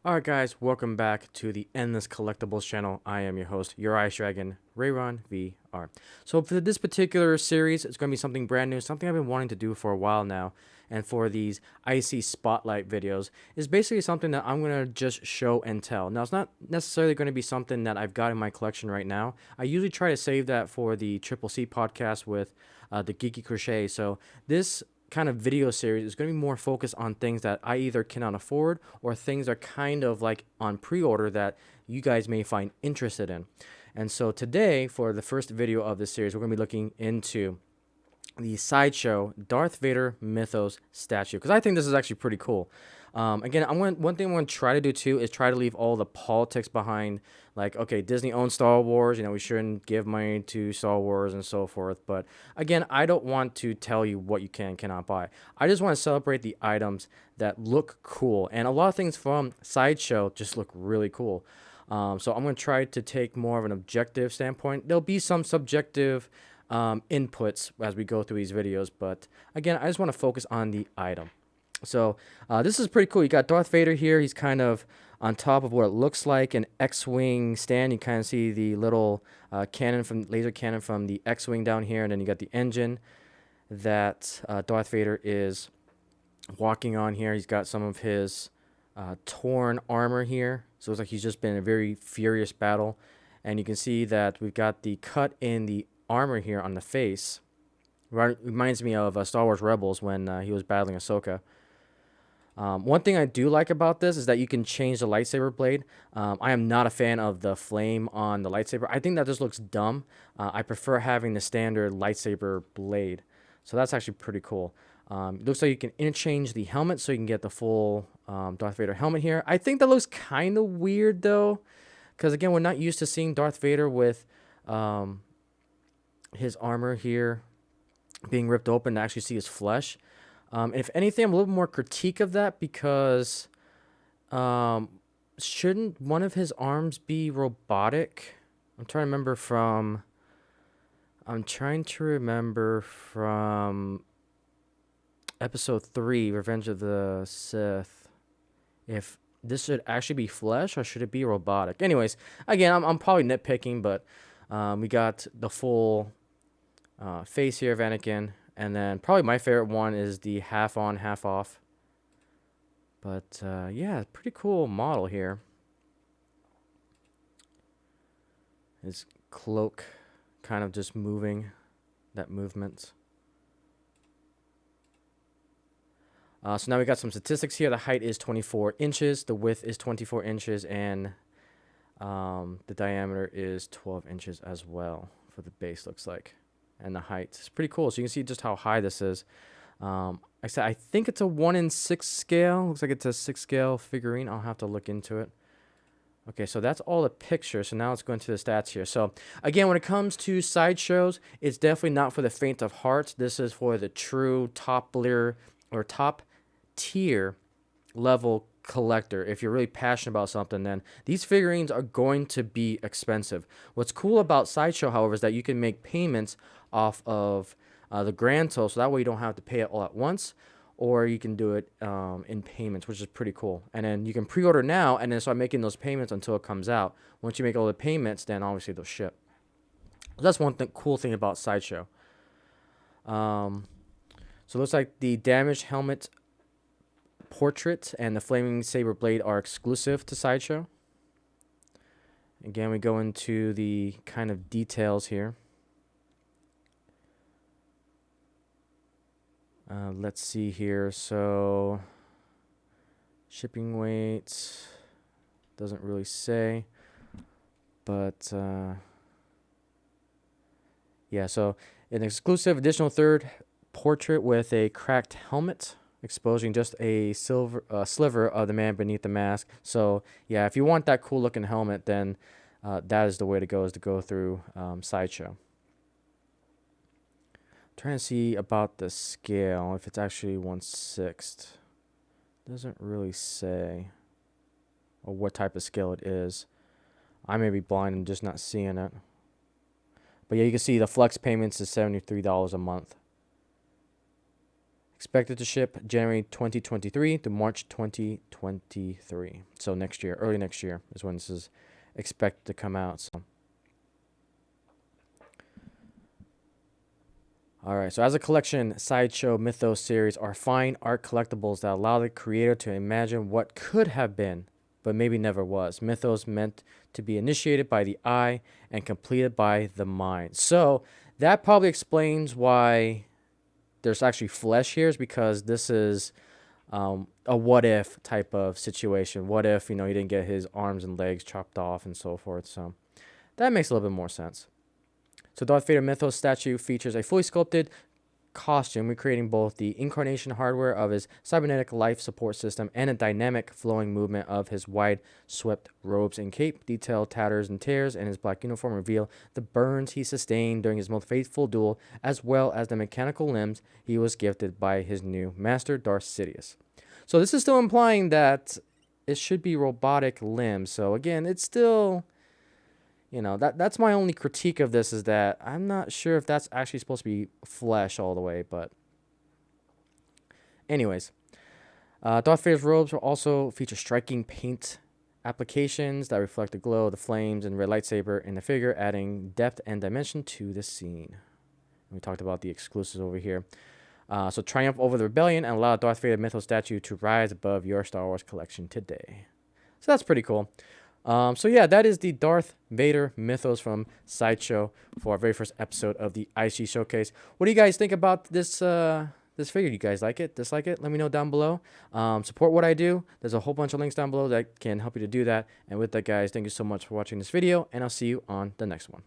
Alright guys, welcome back to the Endless Collectibles channel. I am your host, your Ice Dragon, Rayron VR. So for this particular series, it's going to be something brand new, something I've been wanting to do for a while now. And for these Icy Spotlight videos, is basically something that I'm going to just show and tell. Now, it's not necessarily going to be something that I've got in my collection right now. I usually try to save that for the Triple C podcast with the Geeky Crochet. So this kind of video series is going to be more focused on things that I either cannot afford or things are kind of like on pre-order that you guys may find interested in. And so today, for the first video of this series, we're going to be looking into the Sideshow Darth Vader Mythos statue, because I think this is actually pretty cool. Again, one thing I'm going to try to do too is try to leave all the politics behind. Like, okay, Disney owns Star Wars, we shouldn't give money to Star Wars and so forth. But again, I don't want to tell you what you can and cannot buy. I just want to celebrate the items that look cool. And a lot of things from Sideshow just look really cool. So I'm going to try to take more of an objective standpoint. There'll be some subjective inputs as we go through these videos, but again, I just want to focus on the item. So this is pretty cool. You got Darth Vader here. He's kind of on top of what it looks like an X-wing stand. You kind of see the little laser cannon from the X-wing down here, and then you got the engine that Darth Vader is walking on here. He's got some of his torn armor here, so it looks like he's just been in a very furious battle. And you can see that we've got the cut in the armor here on the face. Reminds me of Star Wars Rebels when he was battling Ahsoka. One thing I do like about this is that you can change the lightsaber blade. I am not a fan of the flame on the lightsaber. I think that just looks dumb. I prefer having the standard lightsaber blade. So that's actually pretty cool. It looks like you can interchange the helmet so you can get the full Darth Vader helmet here. I think that looks kind of weird though, because again, we're not used to seeing Darth Vader with his armor here being ripped open to actually see his flesh. If anything, I'm a little more critique of that because shouldn't one of his arms be robotic? I'm trying to remember from episode 3, Revenge of the Sith, if this should actually be flesh or should it be robotic? Anyways, again, I'm probably nitpicking, but we got the full face here of Anakin. And then probably my favorite one is the half on, half off. But yeah, pretty cool model here. His cloak kind of just moving, that movement. So now we got some statistics here. The height is 24 inches, the width is 24 inches, and the diameter is 12 inches as well for the base, looks like. And the height is pretty cool. So you can see just how high this is. Like I said, I think it's a 1:6 scale. Looks like it's a 6 scale figurine. I'll have to look into it. Okay, so that's all the pictures. So now let's go into the stats here. So again, when it comes to sideshows, it's definitely not for the faint of heart. This is for the true top tier level collector. If you're really passionate about something, then these figurines are going to be expensive. What's cool about Sideshow, however, is that you can make payments off of the grand total, so that way you don't have to pay it all at once, or you can do it in payments, which is pretty cool. And then you can pre-order now and then start making those payments until it comes out. Once you make all the payments, then obviously they'll ship. So that's one cool thing about Sideshow. So it looks like the damaged helmet portrait and the flaming saber blade are exclusive to Sideshow. Again, we go into the kind of details here. Let's see here. So shipping weight doesn't really say, but yeah, so an exclusive additional third portrait with a cracked helmet exposing just a sliver of the man beneath the mask. So yeah, if you want that cool looking helmet, then that is the way to go, is to go through Sideshow. Trying to see about the scale, if it's actually 1/6. Doesn't really say, or what type of scale it is. I may be blind and just not seeing it. But yeah, you can see the flex payments is $73 a month. Expected to ship January 2023 to March 2023. So next year, early next year is when this is expected to come out. So. All right, so as a collection, Sideshow Mythos series are fine art collectibles that allow the creator to imagine what could have been, but maybe never was. Mythos meant to be initiated by the eye and completed by the mind. So that probably explains why there's actually flesh here, is because this is a what if type of situation. What if, he didn't get his arms and legs chopped off and so forth. So that makes a little bit more sense. So Darth Vader Mythos statue features a fully sculpted costume, recreating both the incarnation hardware of his cybernetic life support system and a dynamic flowing movement of his wide swept robes and cape. Detailed tatters and tears in his black uniform reveal the burns he sustained during his most faithful duel, as well as the mechanical limbs he was gifted by his new master, Darth Sidious. So this is still implying that it should be robotic limbs. So again, it's still... that's my only critique of this, is that I'm not sure if that's actually supposed to be flesh all the way, but anyways. Darth Vader's robes will also feature striking paint applications that reflect the glow of the flames and red lightsaber in the figure, adding depth and dimension to the scene. We talked about the exclusives over here. So triumph over the rebellion and allow Darth Vader Mythos statue to rise above your Star Wars collection today. So that's pretty cool. So yeah, that is the Darth Vader Mythos from Sideshow for our very first episode of the Icey Showcase. What do you guys think about this this figure? Do you guys like it? Dislike it? Let me know down below. Support what I do. There's a whole bunch of links down below that can help you to do that. And with that, guys, thank you so much for watching this video, and I'll see you on the next one.